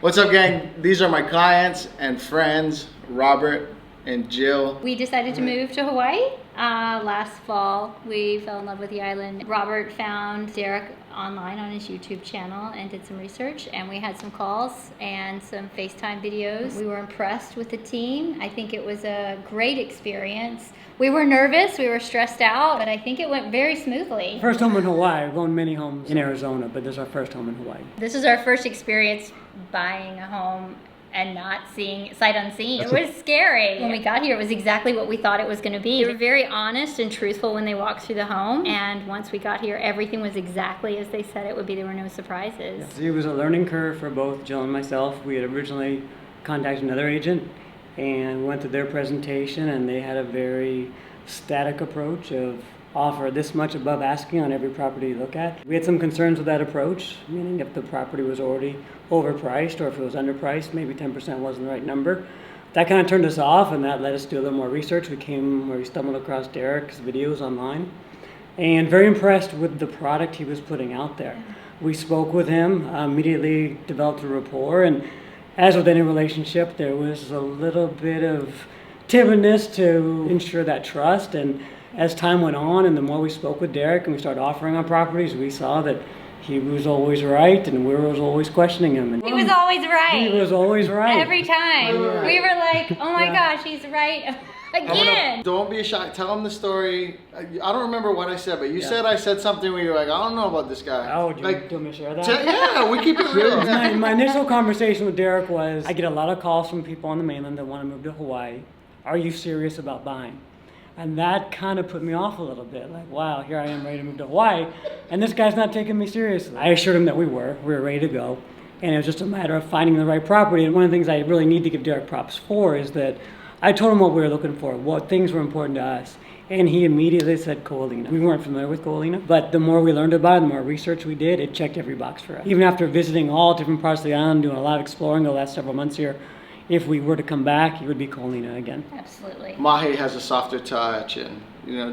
What's up, gang? These are my clients and friends, Robert and Jill. We decided to move to Hawaii last fall. We fell in love with the island. Robert found Derek online on his YouTube channel and did some research, and we had some calls and some FaceTime videos. We were impressed with the team. I think it was a great experience. We were nervous, we were stressed out, but I think it went very smoothly. First home in Hawaii. We've owned many homes in Arizona, but this is our first home in Hawaii. This is our first experience buying a home and not seeing sight unseen. It was scary. When we got here, it was exactly what we thought it was going to be. They were very honest and truthful when they walked through the home, and once we got here, everything was exactly as they said it would be. There were no surprises. It was a learning curve for both Jill and myself. We had originally contacted another agent and went to their presentation, and they had a very static approach of offer this much above asking on every property you look at. We had some concerns with that approach, meaning if the property was already overpriced or if it was underpriced, maybe 10% wasn't the right number. That kind of turned us off, and that led us to do a little more research. We stumbled across Derek's videos online, and very impressed with the product he was putting out there. We spoke with him, immediately developed a rapport, and as with any relationship, there was a little bit of timidness to ensure that trust. And as time went on, and the more we spoke with Derek and we started offering on properties, we saw that he was always right, and we were always questioning him. And He was always right. He was always right. Every time. Yeah. We were like, oh my gosh, he's right again. Don't be shy. Tell him the story. I don't remember what I said, but you said I said something where you're like, I don't know about this guy. Oh, do you like, want me to share that? yeah, we keep it real. My initial conversation with Derek was, I get a lot of calls from people on the mainland that want to move to Hawaii. Are you serious about buying? And that kind of put me off a little bit. Like, wow, here I am ready to move to Hawaii, and this guy's not taking me seriously. I assured him that we were ready to go, and it was just a matter of finding the right property. And one of the things I really need to give Derek props for is that I told him what we were looking for, what things were important to us, and he immediately said Kolina. We weren't familiar with Kolina, but the more we learned about it, the more research we did, it checked every box for us. Even after visiting all different parts of the island, doing a lot of exploring the last several months here, if we were to come back, it would be Kolina again. Absolutely. Mahe has a softer touch, and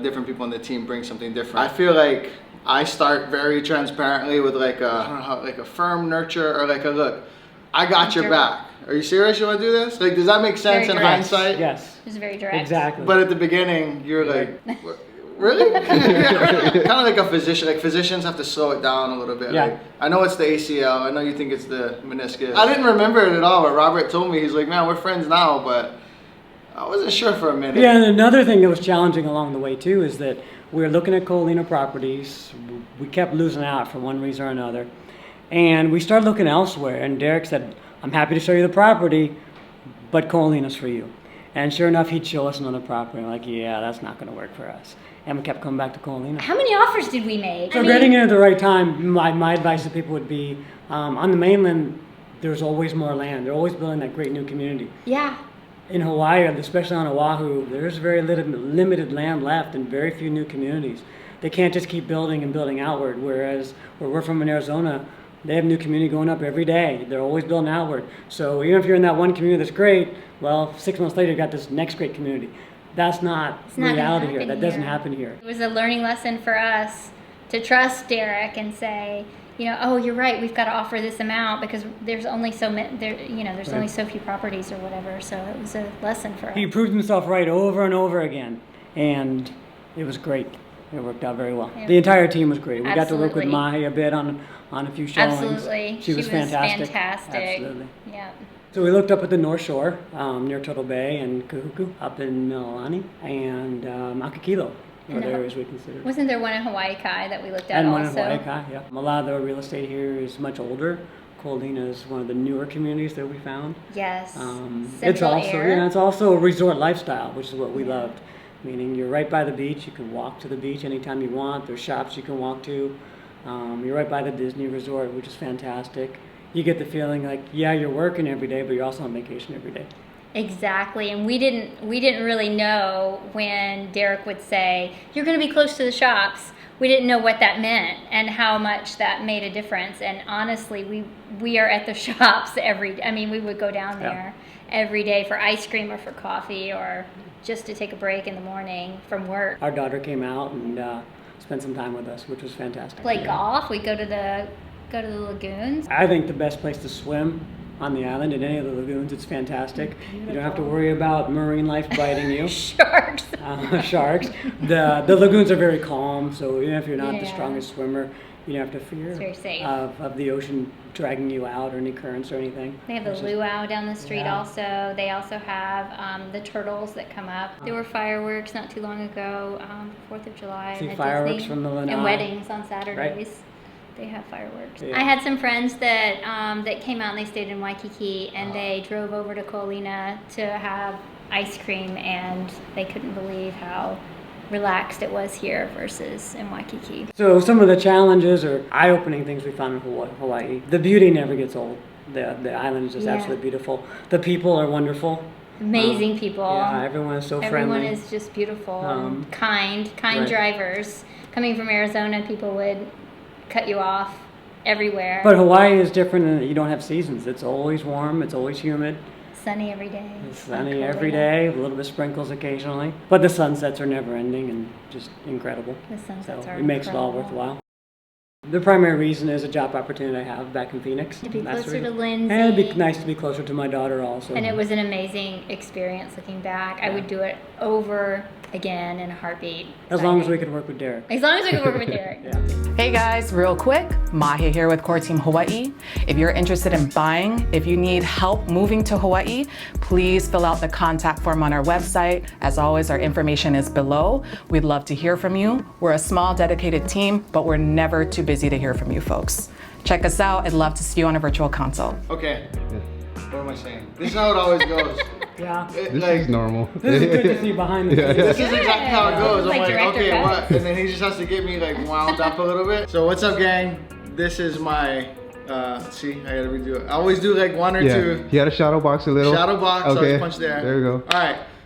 different people on the team bring something different. I feel like I start very transparently with like a firm nurture, or like a look, I got your back. Are you serious? You want to do this? Like, does that make sense in hindsight? Yes. It was very direct. Exactly. But at the beginning, you're like, really? Kind of like a physician. Like, physicians have to slow it down a little bit. Yeah. Like, I know it's the ACL. I know you think it's the meniscus. I didn't remember it at all, but Robert told me, he's like, man, we're friends now, but I wasn't sure for a minute. Yeah, and another thing that was challenging along the way too is that we were looking at Kolina properties. We kept losing out for one reason or another. And we started looking elsewhere, and Derek said, I'm happy to show you the property, but Kolina's for you. And sure enough, he'd show us another property. I'm like, yeah, that's not going to work for us. And we kept coming back to Kolina. How many offers did we make? So getting in at the right time, my advice to people would be, on the mainland, there's always more land. They're always building that great new community. Yeah. In Hawaii, especially on Oahu, there's very limited land left and very few new communities. They can't just keep building and building outward, whereas where we're from in Arizona, they have new community going up every day. They're always building outward. So even if you're in that one community that's great, well, 6 months later, you got this next great community. That's not reality here. That doesn't happen here. It was a learning lesson for us to trust Derek and say, oh, you're right, we've got to offer this amount because there's only so many, there's only so few properties or whatever. So it was a lesson for us. He proved himself right over and over again, and it was great. It worked out very well. The entire team was great. We got to work with Mahe a bit on a few showings. Absolutely. She was fantastic. Absolutely. Yeah. So we looked up at the North Shore, near Turtle Bay and Kahuku, up in Mililani, and Makakilo. Other areas we considered. Wasn't there one in Hawaii Kai that we looked at and also? And one in Hawaii Kai, yeah. A lot of the real estate here is much older. Kolina is one of the newer communities that we found. Yes. It's also a resort lifestyle, which is what we loved. Meaning you're right by the beach, you can walk to the beach anytime you want. There's shops you can walk to. You're right by the Disney resort, which is fantastic. You get the feeling like, yeah, you're working every day, but you're also on vacation every day. Exactly, and we didn't really know when Derek would say, you're going to be close to the shops. We didn't know what that meant and how much that made a difference. And honestly, we are at the shops we would go down there every day for ice cream or for coffee or just to take a break in the morning from work. Our daughter came out and spent some time with us, which was fantastic. Play golf. We go to the lagoons. I think the best place to swim on the island in any of the lagoons. It's fantastic. You don't have to worry about marine life biting you. Sharks. Sharks. The lagoons are very calm, so even if you're not the Yeah. strongest swimmer, you don't have to fear It's very safe. of the ocean dragging you out or any currents or anything. They have the Which is- luau down the street Yeah. also. They also have the turtles that come up. There were fireworks not too long ago, 4th of July. See at fireworks Disney, from the lanai. and weddings on Saturdays. They have fireworks. Yeah. I had some friends that that came out and they stayed in Waikiki and they drove over to Kolina to have ice cream and they couldn't believe how relaxed it was here versus in Waikiki. So some of the challenges or eye-opening things we found in Hawaii. The beauty never gets old. The island is just Yeah. absolutely beautiful. The people are wonderful. Amazing people. Yeah, everyone is so Everyone friendly. is just beautiful, Um, kind right. drivers. Coming from Arizona, people would cut you off everywhere. But Hawaii is different in that you don't have seasons. It's always warm. It's always humid. Sunny every day. It's sunny on every Kolina. day, a little bit of sprinkles occasionally. But the sunsets are never ending and just incredible. The sunsets So are it makes it all incredible. worthwhile. The primary reason is a job opportunity I have back in Phoenix. To be That's closer the to reason. Lindsay. And it'd be nice to be closer to my daughter also. And it was an amazing experience looking back. I would do it over again in a heartbeat. As long as we could work with Derek. As long as we could work with Derek. Yeah. Hey guys, real quick, Mahe here with Core Team Hawaii. If you're interested in buying, if you need help moving to Hawaii, please fill out the contact form on our website. As always, our information is below. We'd love to hear from you. We're a small, dedicated team, but we're never too busy to hear from you folks. Check us out. I'd love to see you on a virtual consult. Okay. What am I saying? This is how it always goes. Yeah. This is normal. This is good to see behind the scenes. This is exactly how it goes. I'm Like like, director okay, cut. what? And then he just has to get me like wound up a little bit. So what's up, gang? This is my, see, I gotta redo it. I always do like one or Yeah. two. He had to shadow box a little. Shadow box, so Okay. just punch there. There we go. All right.